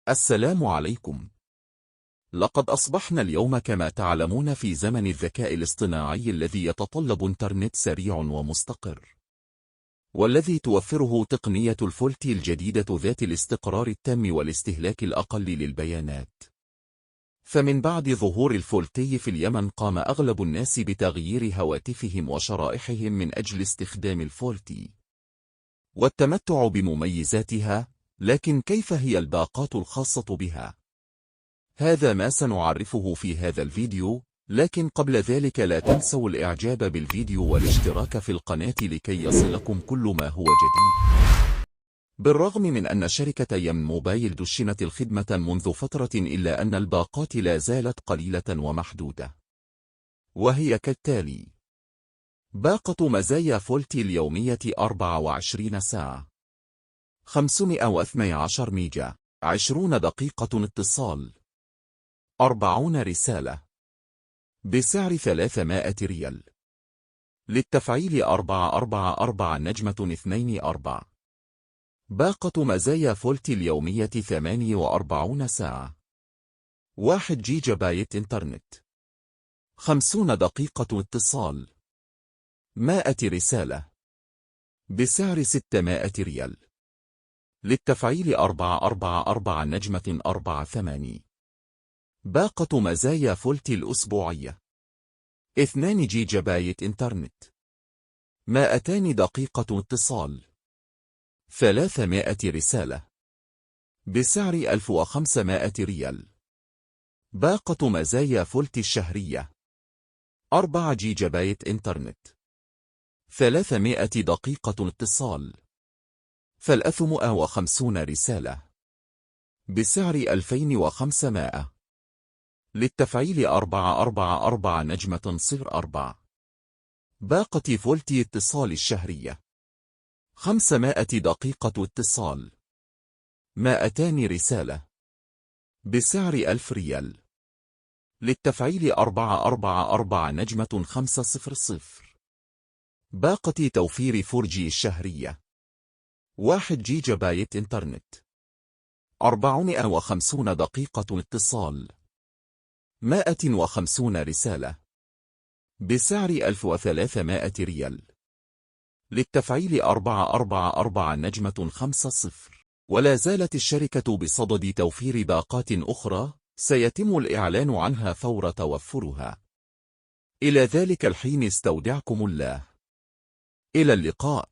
السلام عليكم. لقد أصبحنا اليوم كما تعلمون في زمن الذكاء الاصطناعي الذي يتطلب إنترنت سريع ومستقر، والذي توفره تقنية الفولتي الجديدة ذات الاستقرار التام والاستهلاك الأقل للبيانات. فمن بعد ظهور الفولتي في اليمن قام أغلب الناس بتغيير هواتفهم وشرائحهم من أجل استخدام الفولتي والتمتع بمميزاتها، لكن كيف هي الباقات الخاصة بها؟ هذا ما سنعرفه في هذا الفيديو، لكن قبل ذلك لا تنسوا الإعجاب بالفيديو والاشتراك في القناة لكي يصلكم كل ما هو جديد. بالرغم من أن شركة يم موبايل دشنت الخدمة منذ فترة، إلا أن الباقات لا زالت قليلة ومحدودة، وهي كالتالي: باقة مزايا فولتي اليومية 24 ساعة، 512 ميجا، 20 دقيقة اتصال، 40 رسالة، بسعر 300 ريال. للتفعيل 444 نجمة 24. باقة مزايا فولتي اليومية 48 ساعة، 1 جيجا بايت إنترنت، 50 دقيقة اتصال، 100 رسالة، بسعر 600 ريال. للتفعيل 444 نجمة 48. باقة مزايا فولتي الأسبوعية 2 جيجا بايت إنترنت، 200 دقيقة اتصال، 300 رسالة، بسعر 1500 ريال. باقة مزايا فولتي الشهرية 4 جيجا بايت إنترنت، 300 دقيقة اتصال، 350 رسالة، بسعر 2500. للتفعيل 444 نجمة 04. باقة فولتي اتصال الشهرية 500 دقيقة اتصال، 200 رسالة، بسعر 1000 ريال. للتفعيل 444 نجمة 500. باقة توفير 4G الشهرية 1 جيجا بايت إنترنت، 450 دقيقة اتصال، 150 رسالة، بسعر 1300 ريال. للتفعيل 444 نجمة 50. ولا زالت الشركة بصدد توفير باقات أخرى سيتم الإعلان عنها فور توفرها. إلى ذلك الحين استودعكم الله. إلى اللقاء.